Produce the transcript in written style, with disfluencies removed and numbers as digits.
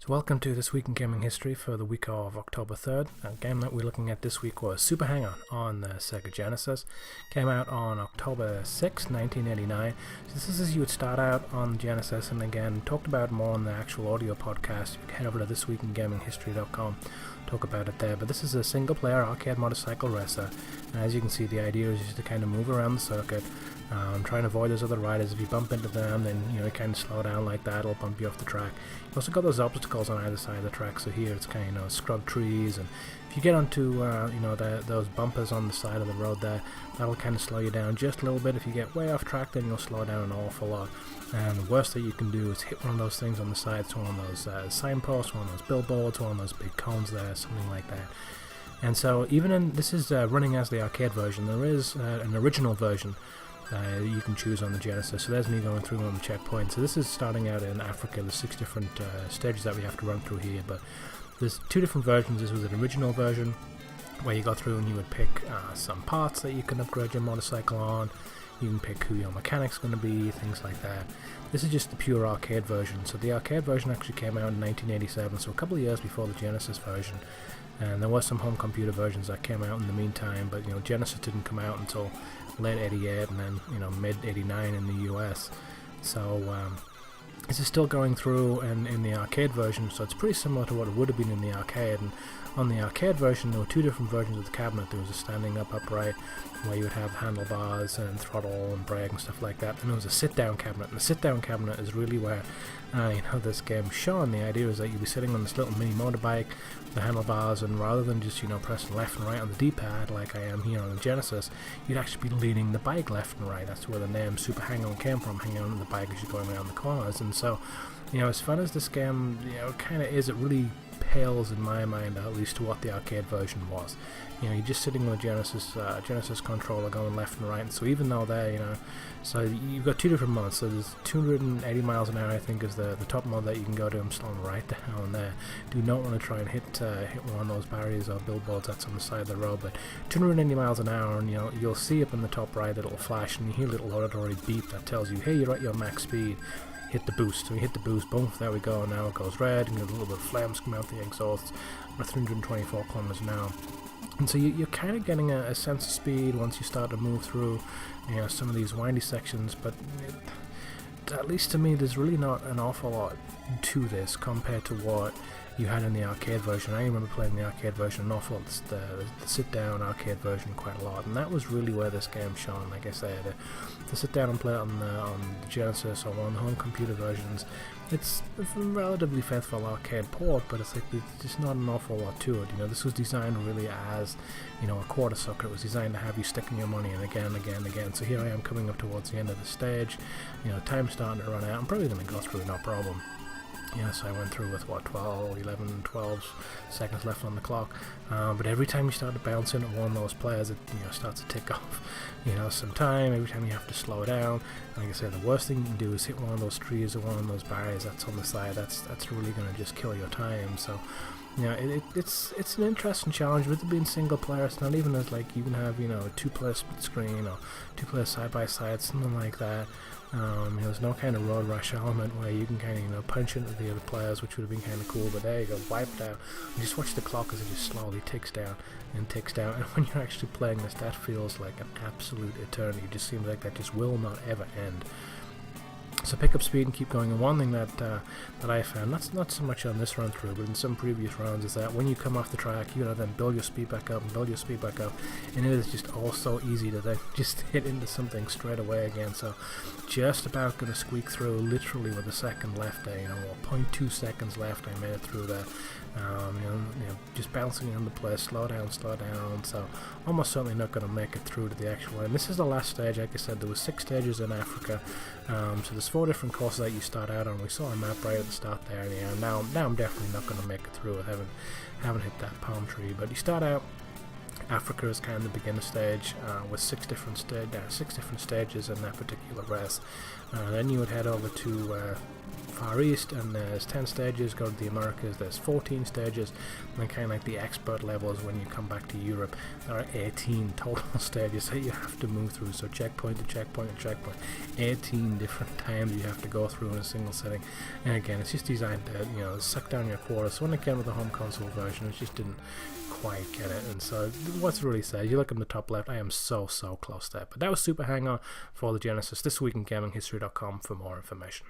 So welcome to This Week in Gaming History for the week of October 3rd. A game that we're looking at this week was Super Hang-On the Sega Genesis. Came out on October 6, 1989. So this is as you would start out on Genesis, and again, talked about more on the actual audio podcast. You can head over to thisweekingaminghistory.com, talk about it there. But this is a single-player arcade motorcycle racer, and as you can see, the idea is just to kind of move around the circuit, try and avoid those other riders. If you bump into them, then you kind of slow down like that, it'll bump you off the track. You also got those obstacles on either side of the track, so here it's kind of scrub trees, and if you get onto those bumpers on the side of the road there, that'll kind of slow you down just a little bit. If you get way off track, then you'll slow down an awful lot. And the worst that you can do is hit one of those things on the side, so one of those signposts, one of those billboards, one of those big cones there, something like that. And so even in, this is running as the arcade version, there is an original version you can choose on the Genesis. So there's me going through on the checkpoint. So this is starting out in Africa. There's 6 different stages that we have to run through here, but there's 2 different versions. This was an original version where you go through and you would pick some parts that you can upgrade your motorcycle on. You can pick who your mechanic's going to be, things like that. This is just the pure arcade version. So the arcade version actually came out in 1987, so a couple of years before the Genesis version. And there were some home computer versions that came out in the meantime, but Genesis didn't come out until late 88 and then mid 89 in the US. So this is still going through in the arcade version, so it's pretty similar to what it would have been in the arcade. And on the arcade version, there were 2 different versions of the cabinet. There was a standing up upright where you would have handlebars and throttle and brake and stuff like that. And there was a sit-down cabinet, and the sit-down cabinet is really where this game shone. The idea is that you'd be sitting on this little mini motorbike with the handlebars, and rather than just pressing left and right on the D-pad like I am here on the Genesis, you'd actually be leaning the bike left and right. That's where the name Super Hang-On came from, hanging on the bike as you're going around the corners. And so as fun as this game kind of is, it really pales in my mind at least to what the arcade version was. You're just sitting with a Genesis controller going left and right, and so even though so you've got 2 different modes. So there's 280 miles an hour, I think, is the top mode that you can go to. I'm slowing right down there. Do not want to try and hit one of those barriers or billboards that's on the side of the road, but 280 miles an hour, and you'll see up in the top right it'll flash, and you hear a little auditory beep that tells you, hey, you're at your max speed. Hit the boost. So you hit the boost, boom, there we go. Now it goes red, and a little bit of flames come out the exhaust at 324 kilometers an hour. And so you're kind of getting a sense of speed once you start to move through some of these windy sections, but at least to me there's really not an awful lot to this compared to what you had in the arcade version. I remember playing the arcade version an awful lot, the sit-down arcade version quite a lot, and that was really where this game shone. Like I said, to sit down and play it on the Genesis or one of the home computer versions, it's a relatively faithful arcade port, but it's just not an awful lot to it. This was designed really as a quarter sucker. It was designed to have you sticking your money in again and again and again. So here I am coming up towards the end of the stage. Time's starting to run out. I'm probably going to go through no problem. So I went through with 12 seconds left on the clock, but every time you start to bounce into one of those players, it starts to tick off some time. Every time you have to slow down. Like I said, the worst thing you can do is hit one of those trees or one of those barriers that's on the side. That's really going to just kill your time. So it's an interesting challenge. With it being single player, it's not even as like you can have a 2-player split screen or 2-player side by side, something like that. There's no kind of road rush element where you can kind of punch into the other players, which would have been kind of cool. But there you go, wiped out. You just watch the clock as it just slowly ticks down and ticks down. And when you're actually playing this, that feels like an absolute eternity. It just seems like that just will not ever end. So pick up speed and keep going. And one thing that I found, not so much on this run through, but in some previous rounds, is that when you come off the track, you gotta then build your speed back up and build your speed back up, and it is just all so easy to then just hit into something straight away again. So just about gonna squeak through, literally with a second left there, or 0.2 seconds left. I made it through there. Just bouncing into place, slow down. So almost certainly not going to make it through to the actual end. This is the last stage. Like I said, there were 6 stages in Africa. So there's 4 different courses that you start out on. We saw a map right at the start there. Now I'm definitely not going to make it through. I haven't hit that palm tree. But you start out. Africa is kind of the beginner stage with 6 different stages in that particular race. Then you would head over to Far East, and there's 10 stages. Go to the Americas, there's 14 stages, and then kind of like the expert levels when you come back to Europe, there are 18 total stages that you have to move through. So checkpoint to checkpoint to checkpoint, 18 different times you have to go through in a single setting. And again, it's just designed to, you know, suck down your quarters. So when it came with the home console version, it just didn't quite get it. And so what's really sad, you look in the top left, I am so close there. But that was Super Hang-On for the Genesis. This week in gaminghistory.com for more information.